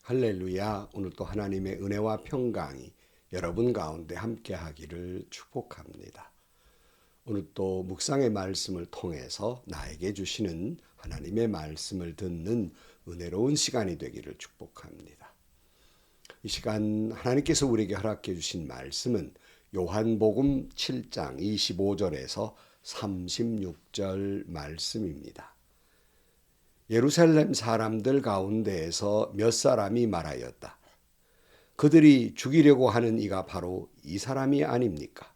할렐루야. 오늘 또 하나님의 은혜와 평강이 여러분 가운데 함께 하기를 축복합니다. 오늘 또 묵상의 말씀을 통해서 나에게 주시는 하나님의 말씀을 듣는 은혜로운 시간이 되기를 축복합니다. 이 시간 하나님께서 우리에게 허락해 주신 말씀은 요한복음 7장 25절에서 36절 말씀입니다. 예루살렘 사람들 가운데에서 몇 사람이 말하였다. 그들이 죽이려고 하는 이가 바로 이 사람이 아닙니까?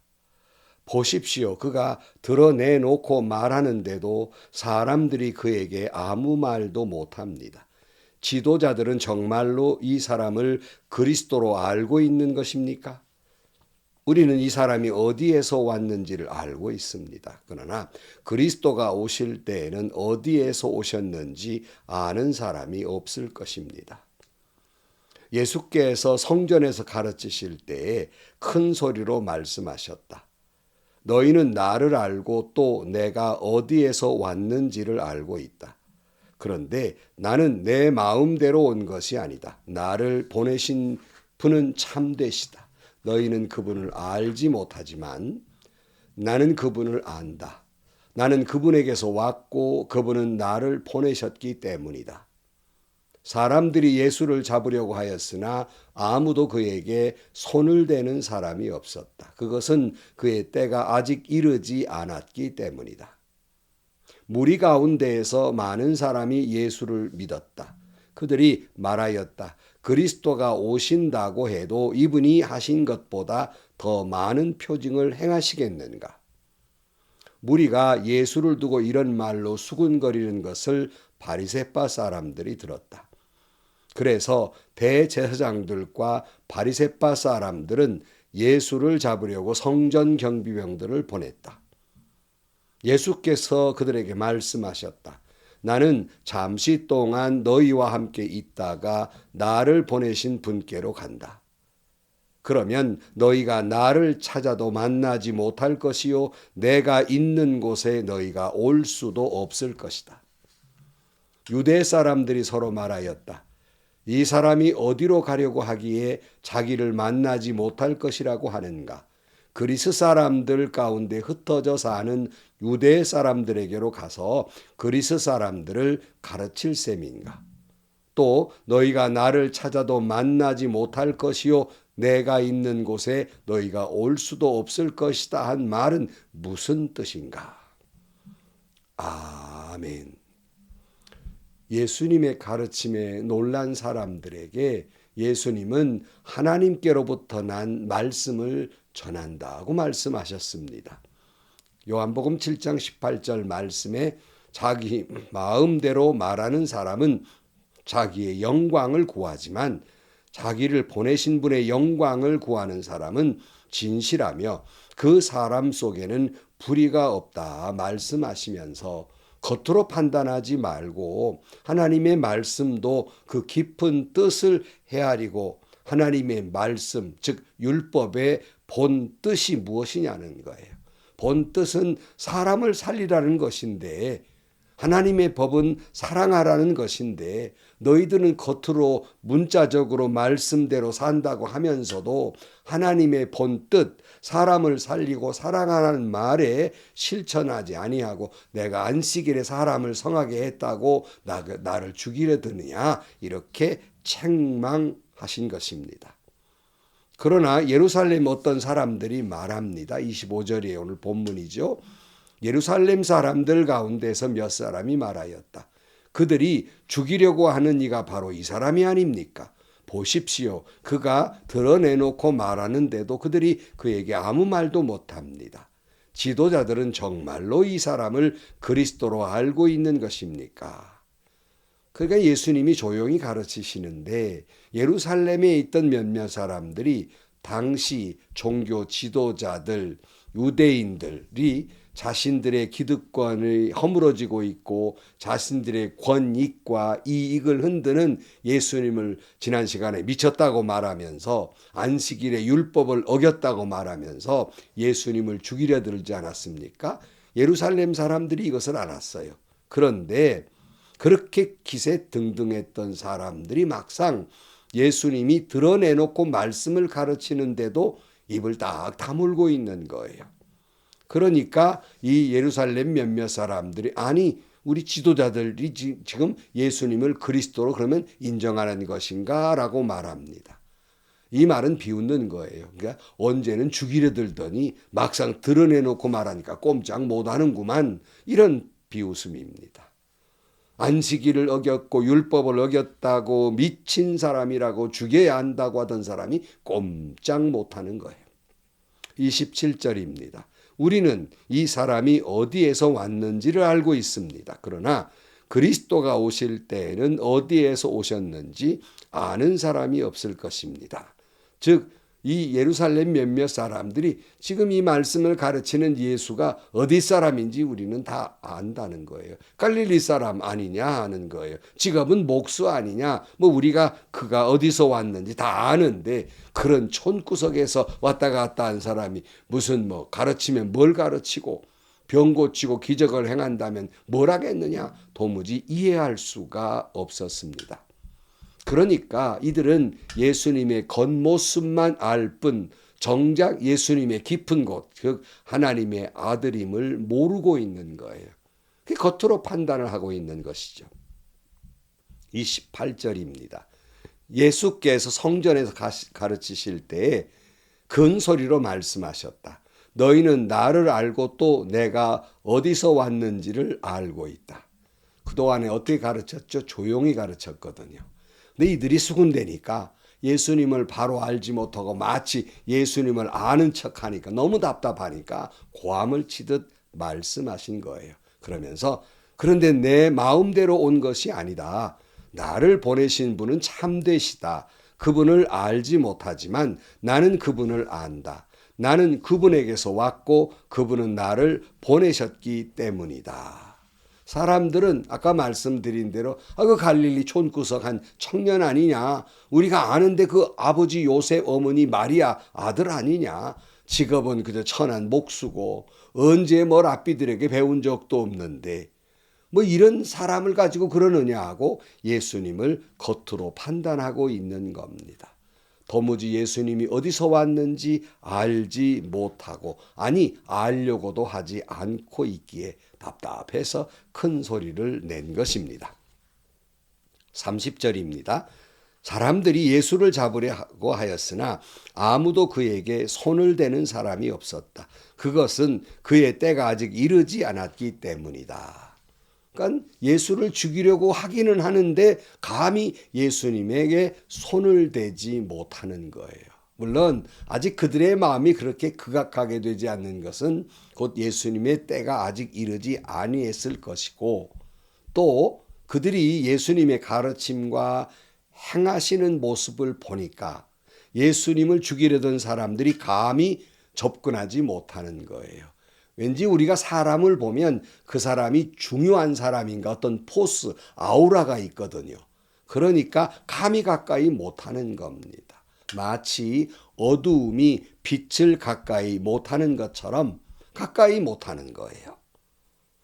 보십시오. 그가 드러내놓고 말하는데도 사람들이 그에게 아무 말도 못합니다. 지도자들은 정말로 이 사람을 그리스도로 알고 있는 것입니까? 우리는 이 사람이 어디에서 왔는지를 알고 있습니다. 그러나 그리스도가 오실 때에는 어디에서 오셨는지 아는 사람이 없을 것입니다. 예수께서 성전에서 가르치실 때에 큰 소리로 말씀하셨다. 너희는 나를 알고 또 내가 어디에서 왔는지를 알고 있다. 그런데 나는 내 마음대로 온 것이 아니다. 나를 보내신 분은 참되시다. 너희는 그분을 알지 못하지만 나는 그분을 안다. 나는 그분에게서 왔고 그분은 나를 보내셨기 때문이다. 사람들이 예수를 잡으려고 하였으나 아무도 그에게 손을 대는 사람이 없었다. 그것은 그의 때가 아직 이르지 않았기 때문이다. 무리 가운데에서 많은 사람이 예수를 믿었다. 그들이 말하였다. 그리스도가 오신다고 해도 이분이 하신 것보다 더 많은 표징을 행하시겠는가? 무리가 예수를 두고 이런 말로 수군거리는 것을 바리새파 사람들이 들었다. 그래서 대제사장들과 바리새파 사람들은 예수를 잡으려고 성전 경비병들을 보냈다. 예수께서 그들에게 말씀하셨다. 나는 잠시 동안 너희와 함께 있다가 나를 보내신 분께로 간다. 그러면 너희가 나를 찾아도 만나지 못할 것이요 내가 있는 곳에 너희가 올 수도 없을 것이다. 유대 사람들이 서로 말하였다. 이 사람이 어디로 가려고 하기에 자기를 만나지 못할 것이라고 하는가? 그리스 사람들 가운데 흩어져 사는 유대 사람들에게로 가서 그리스 사람들을 가르칠 셈인가? 또 너희가 나를 찾아도 만나지 못할 것이요 내가 있는 곳에 너희가 올 수도 없을 것이다 한 말은 무슨 뜻인가? 아멘. 예수님의 가르침에 놀란 사람들에게 예수님은 하나님께로부터 난 말씀을 전한다고 말씀하셨습니다. 요한복음 7장 18절 말씀에 자기 마음대로 말하는 사람은 자기의 영광을 구하지만 자기를 보내신 분의 영광을 구하는 사람은 진실하며 그 사람 속에는 불의가 없다 말씀하시면서 겉으로 판단하지 말고 하나님의 말씀도 그 깊은 뜻을 헤아리고 하나님의 말씀, 즉 율법의 본 뜻이 무엇이냐는 거예요. 본 뜻은 사람을 살리라는 것인데 하나님의 법은 사랑하라는 것인데 너희들은 겉으로 문자적으로 말씀대로 산다고 하면서도 하나님의 본뜻 사람을 살리고 사랑하라는 말에 실천하지 아니하고 내가 안식일에 사람을 성하게 했다고 나를 죽이려 드느냐 이렇게 책망하신 것입니다. 그러나 예루살렘 어떤 사람들이 말합니다. 25절이에요. 오늘 본문이죠. 예루살렘 사람들 가운데서 몇 사람이 말하였다. 그들이 죽이려고 하는 이가 바로 이 사람이 아닙니까? 보십시오. 그가 드러내놓고 말하는데도 그들이 그에게 아무 말도 못합니다. 지도자들은 정말로 이 사람을 그리스도로 알고 있는 것입니까? 그러니까 예수님이 조용히 가르치시는데 예루살렘에 있던 몇몇 사람들이 당시 종교 지도자들, 유대인들이 자신들의 기득권이 허물어지고 있고 자신들의 권익과 이익을 흔드는 예수님을 지난 시간에 미쳤다고 말하면서 안식일의 율법을 어겼다고 말하면서 예수님을 죽이려 들지 않았습니까? 예루살렘 사람들이 이것을 알았어요. 그런데 그렇게 기세등등했던 사람들이 막상 예수님이 드러내놓고 말씀을 가르치는데도 입을 딱 다물고 있는 거예요. 그러니까 이 예루살렘 몇몇 사람들이 아니 우리 지도자들이 지금 예수님을 그리스도로 그러면 인정하는 것인가 라고 말합니다. 이 말은 비웃는 거예요. 그러니까 언제는 죽이려 들더니 막상 드러내놓고 말하니까 꼼짝 못하는구만, 이런 비웃음입니다. 안식일을 어겼고 율법을 어겼다고 미친 사람이라고 죽여야 한다고 하던 사람이 꼼짝 못하는 거예요. 27절입니다. 우리는 이 사람이 어디에서 왔는지를 알고 있습니다. 그러나 그리스도가 오실 때에는 어디에서 오셨는지 아는 사람이 없을 것입니다. 즉, 이 예루살렘 몇몇 사람들이 지금 이 말씀을 가르치는 예수가 어디 사람인지 우리는 다 안다는 거예요. 갈릴리 사람 아니냐 하는 거예요. 직업은 목수 아니냐, 뭐 우리가 그가 어디서 왔는지 다 아는데 그런 촌구석에서 왔다 갔다 한 사람이 무슨 뭐 가르치면 뭘 가르치고 병 고치고 기적을 행한다면 뭘 하겠느냐, 도무지 이해할 수가 없었습니다. 그러니까 이들은 예수님의 겉모습만 알 뿐 정작 예수님의 깊은 곳, 즉 하나님의 아들임을 모르고 있는 거예요. 그 겉으로 판단을 하고 있는 것이죠. 28절입니다. 예수께서 성전에서 가르치실 때에 큰 소리로 말씀하셨다. 너희는 나를 알고 또 내가 어디서 왔는지를 알고 있다. 그동안에 어떻게 가르쳤죠? 조용히 가르쳤거든요. 근데 이들이 수군대니까 예수님을 바로 알지 못하고 마치 예수님을 아는 척하니까 너무 답답하니까 고함을 치듯 말씀하신 거예요. 그러면서 그런데 내 마음대로 온 것이 아니다. 나를 보내신 분은 참되시다. 그분을 알지 못하지만 나는 그분을 안다. 나는 그분에게서 왔고 그분은 나를 보내셨기 때문이다. 사람들은 아까 말씀드린 대로 그 갈릴리 촌구석 한 청년 아니냐, 우리가 아는데 그 아버지 요셉 어머니 마리아 아들 아니냐, 직업은 그저 천한 목수고 언제 뭘 앞비들에게 배운 적도 없는데 뭐 이런 사람을 가지고 그러느냐 하고 예수님을 겉으로 판단하고 있는 겁니다. 도무지 예수님이 어디서 왔는지 알지 못하고, 아니 알려고도 하지 않고 있기에 답답해서 큰 소리를 낸 것입니다. 30절입니다. 사람들이 예수를 잡으려고 하였으나 아무도 그에게 손을 대는 사람이 없었다. 그것은 그의 때가 아직 이르지 않았기 때문이다. 그러니까 예수를 죽이려고 하기는 하는데 감히 예수님에게 손을 대지 못하는 거예요. 물론 아직 그들의 마음이 그렇게 극악하게 되지 않는 것은 곧 예수님의 때가 아직 이르지 아니했을 것이고, 또 그들이 예수님의 가르침과 행하시는 모습을 보니까 예수님을 죽이려던 사람들이 감히 접근하지 못하는 거예요. 왠지 우리가 사람을 보면 그 사람이 중요한 사람인가 어떤 포스, 아우라가 있거든요. 그러니까 감히 가까이 못하는 겁니다. 마치 어두움이 빛을 가까이 못하는 것처럼 가까이 못하는 거예요.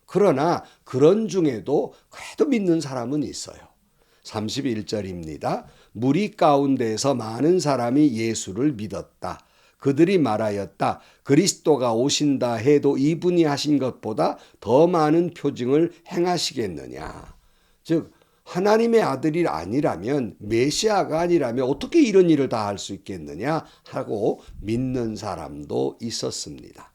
그러나 그런 중에도 그래도 믿는 사람은 있어요. 31절입니다. 무리 가운데에서 많은 사람이 예수를 믿었다. 그들이 말하였다. 그리스도가 오신다 해도 이분이 하신 것보다 더 많은 표징을 행하시겠느냐. 즉 하나님의 아들이 아니라면, 메시아가 아니라면 어떻게 이런 일을 다 할 수 있겠느냐 하고 믿는 사람도 있었습니다.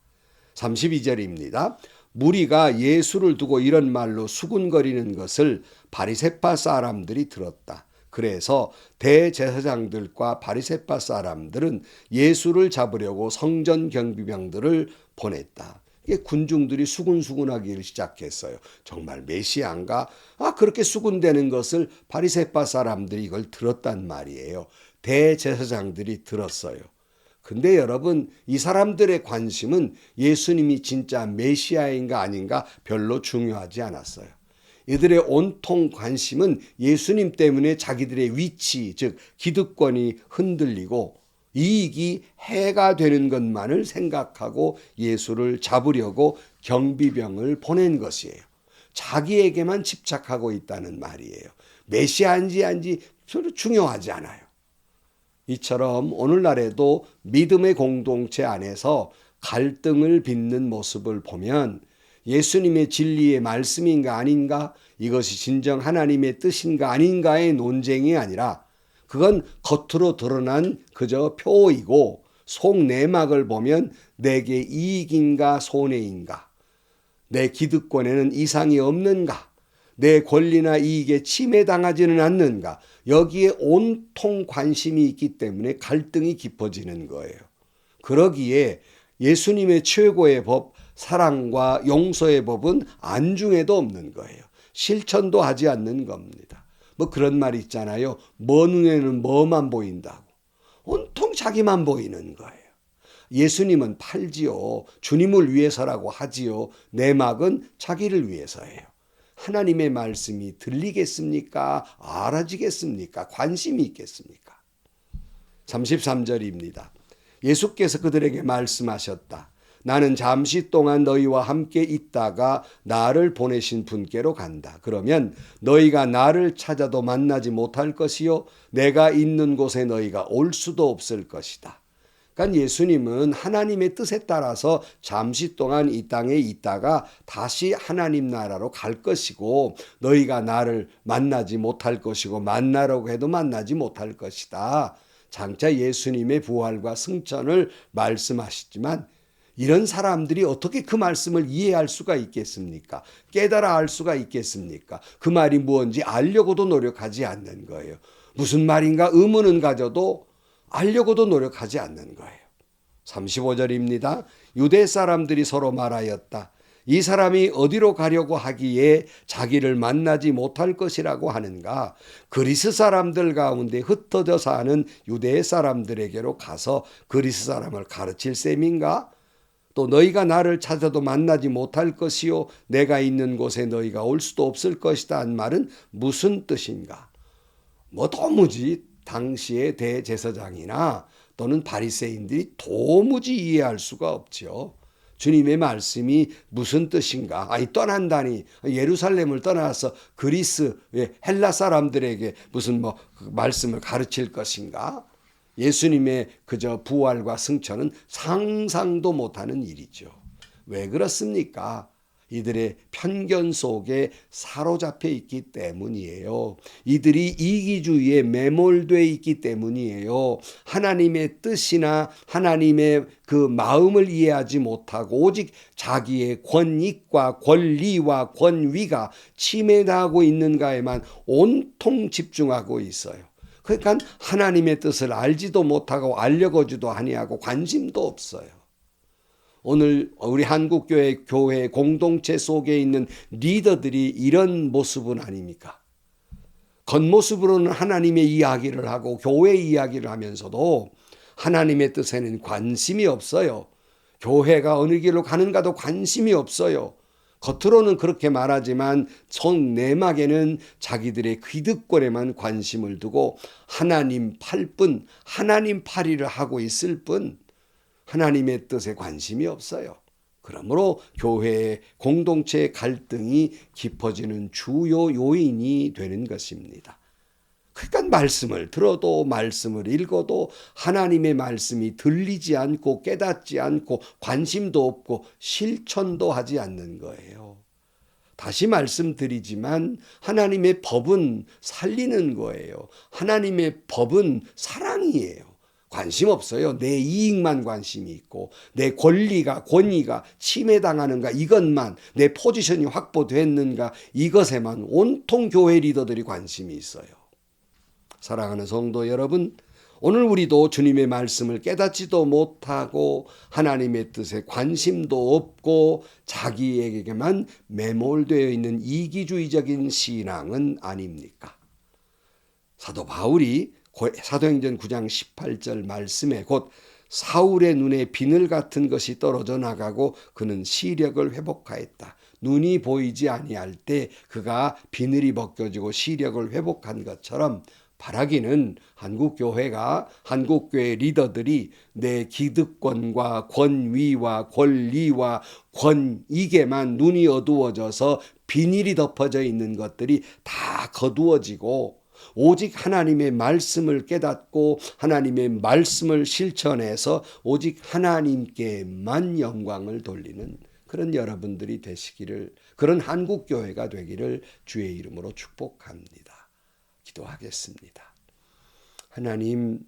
32절입니다. 무리가 예수를 두고 이런 말로 수군거리는 것을 바리새파 사람들이 들었다. 그래서 대제사장들과 바리새파 사람들은 예수를 잡으려고 성전 경비병들을 보냈다. 이게 군중들이 수군수군하기를 시작했어요. 정말 메시아인가? 그렇게 수군대는 것을 바리새파 사람들이 이걸 들었단 말이에요. 대제사장들이 들었어요. 근데 여러분, 이 사람들의 관심은 예수님이 진짜 메시아인가 아닌가 별로 중요하지 않았어요. 이들의 온통 관심은 예수님 때문에 자기들의 위치, 즉 기득권이 흔들리고 이익이 해가 되는 것만을 생각하고 예수를 잡으려고 경비병을 보낸 것이에요. 자기에게만 집착하고 있다는 말이에요. 메시아인지 아닌지 별로 중요하지 않아요. 이처럼 오늘날에도 믿음의 공동체 안에서 갈등을 빚는 모습을 보면 예수님의 진리의 말씀인가 아닌가, 이것이 진정 하나님의 뜻인가 아닌가의 논쟁이 아니라 그건 겉으로 드러난 그저 표이고 속내막을 보면 내게 이익인가 손해인가, 내 기득권에는 이상이 없는가, 내 권리나 이익에 침해당하지는 않는가, 여기에 온통 관심이 있기 때문에 갈등이 깊어지는 거예요. 그러기에 예수님의 최고의 법, 사랑과 용서의 법은 안중에도 없는 거예요. 실천도 하지 않는 겁니다. 뭐 그런 말 있잖아요. 먼 눈에는 뭐만 보인다고. 온통 자기만 보이는 거예요. 예수님은 팔지요. 주님을 위해서라고 하지요. 내막은 자기를 위해서예요. 하나님의 말씀이 들리겠습니까? 알아지겠습니까? 관심이 있겠습니까? 33절입니다. 예수께서 그들에게 말씀하셨다. 나는 잠시 동안 너희와 함께 있다가 나를 보내신 분께로 간다. 그러면 너희가 나를 찾아도 만나지 못할 것이요 내가 있는 곳에 너희가 올 수도 없을 것이다. 그러니까 예수님은 하나님의 뜻에 따라서 잠시 동안 이 땅에 있다가 다시 하나님 나라로 갈 것이고 너희가 나를 만나지 못할 것이고 만나려고 해도 만나지 못할 것이다. 장차 예수님의 부활과 승천을 말씀하시지만 이런 사람들이 어떻게 그 말씀을 이해할 수가 있겠습니까? 깨달아 알 수가 있겠습니까? 그 말이 무엇인지 알려고도 노력하지 않는 거예요. 무슨 말인가 의문은 가져도 알려고도 노력하지 않는 거예요. 35절입니다. 유대 사람들이 서로 말하였다. 이 사람이 어디로 가려고 하기에 자기를 만나지 못할 것이라고 하는가? 그리스 사람들 가운데 흩어져 사는 유대 사람들에게로 가서 그리스 사람을 가르칠 셈인가? 또 너희가 나를 찾아도 만나지 못할 것이요 내가 있는 곳에 너희가 올 수도 없을 것이다 한 말은 무슨 뜻인가? 뭐 도무지 당시의 대제사장이나 또는 바리새인들이 도무지 이해할 수가 없죠. 주님의 말씀이 무슨 뜻인가? 아니 떠난다니 예루살렘을 떠나서 그리스 헬라 사람들에게 무슨 뭐 말씀을 가르칠 것인가? 예수님의 그저 부활과 승천은 상상도 못하는 일이죠. 왜 그렇습니까? 이들의 편견 속에 사로잡혀 있기 때문이에요. 이들이 이기주의에 매몰되어 있기 때문이에요. 하나님의 뜻이나 하나님의 그 마음을 이해하지 못하고 오직 자기의 권익과 권리와 권위가 침해당하고 있는가에만 온통 집중하고 있어요. 그러니까 하나님의 뜻을 알지도 못하고 알려고지도 아니하고 관심도 없어요. 오늘 우리 한국교회 교회 공동체 속에 있는 리더들이 이런 모습은 아닙니까? 겉모습으로는 하나님의 이야기를 하고 교회 이야기를 하면서도 하나님의 뜻에는 관심이 없어요. 교회가 어느 길로 가는가도 관심이 없어요. 겉으로는 그렇게 말하지만 속내막에는 자기들의 기득권에만 관심을 두고 하나님 팔뿐, 하나님 팔이를 하고 있을 뿐 하나님의 뜻에 관심이 없어요. 그러므로 교회의 공동체의 갈등이 깊어지는 주요 요인이 되는 것입니다. 그러니까 말씀을 들어도 말씀을 읽어도 하나님의 말씀이 들리지 않고 깨닫지 않고 관심도 없고 실천도 하지 않는 거예요. 다시 말씀드리지만 하나님의 법은 살리는 거예요. 하나님의 법은 사랑이에요. 관심 없어요. 내 이익만 관심이 있고 내 권리가 권위가 침해당하는가 이것만 내 포지션이 확보됐는가 이것에만 온통 교회 리더들이 관심이 있어요. 사랑하는 성도 여러분, 오늘 우리도 주님의 말씀을 깨닫지도 못하고 하나님의 뜻에 관심도 없고 자기에게만 매몰되어 있는 이기주의적인 신앙은 아닙니까? 사도 바울이 사도행전 9장 18절 말씀에 곧 사울의 눈에 비늘 같은 것이 떨어져 나가고 그는 시력을 회복하였다. 눈이 보이지 아니할 때 그가 비늘이 벗겨지고 시력을 회복한 것처럼 바라기는 한국교회가 한국교회 리더들이 내 기득권과 권위와 권리와 권익에만 눈이 어두워져서 비닐이 덮어져 있는 것들이 다 거두어지고 오직 하나님의 말씀을 깨닫고 하나님의 말씀을 실천해서 오직 하나님께만 영광을 돌리는 그런 여러분들이 되시기를, 그런 한국교회가 되기를 주의 이름으로 축복합니다. 기도하겠습니다. 하나님,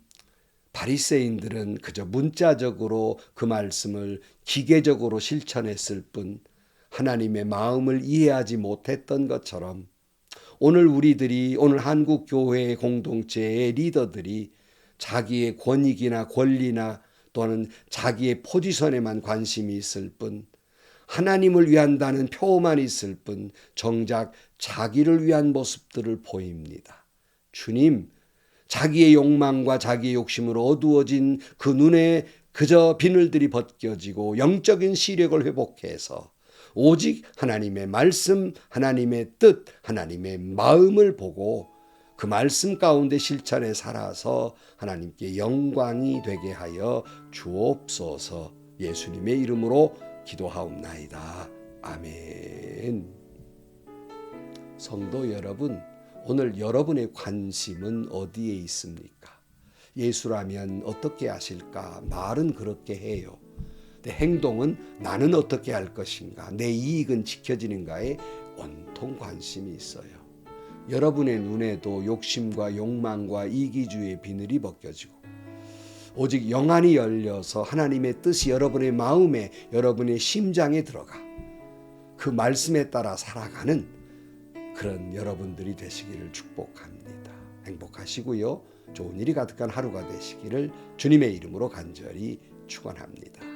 바리새인들은 그저 문자적으로 그 말씀을 기계적으로 실천했을 뿐 하나님의 마음을 이해하지 못했던 것처럼 오늘 우리들이, 오늘 한국교회의 공동체의 리더들이 자기의 권익이나 권리나 또는 자기의 포지션에만 관심이 있을 뿐 하나님을 위한다는 표만 있을 뿐 정작 자기를 위한 모습들을 보입니다. 주님, 자기의 욕망과 자기의 욕심으로 어두워진 그 눈에 그저 비늘들이 벗겨지고 영적인 시력을 회복해서 오직 하나님의 말씀, 하나님의 뜻, 하나님의 마음을 보고 그 말씀 가운데 실천에 살아서 하나님께 영광이 되게 하여 주옵소서. 예수님의 이름으로 기도하옵나이다. 아멘. 성도 여러분, 오늘 여러분의 관심은 어디에 있습니까? 예수라면 어떻게 하실까? 말은 그렇게 해요. 내 행동은 나는 어떻게 할 것인가? 내 이익은 지켜지는가에 온통 관심이 있어요. 여러분의 눈에도 욕심과 욕망과 이기주의의 비늘이 벗겨지고 오직 영안이 열려서 하나님의 뜻이 여러분의 마음에, 여러분의 심장에 들어가 그 말씀에 따라 살아가는 그런 여러분들이 되시기를 축복합니다. 행복하시고요. 좋은 일이 가득한 하루가 되시기를 주님의 이름으로 간절히 축원합니다.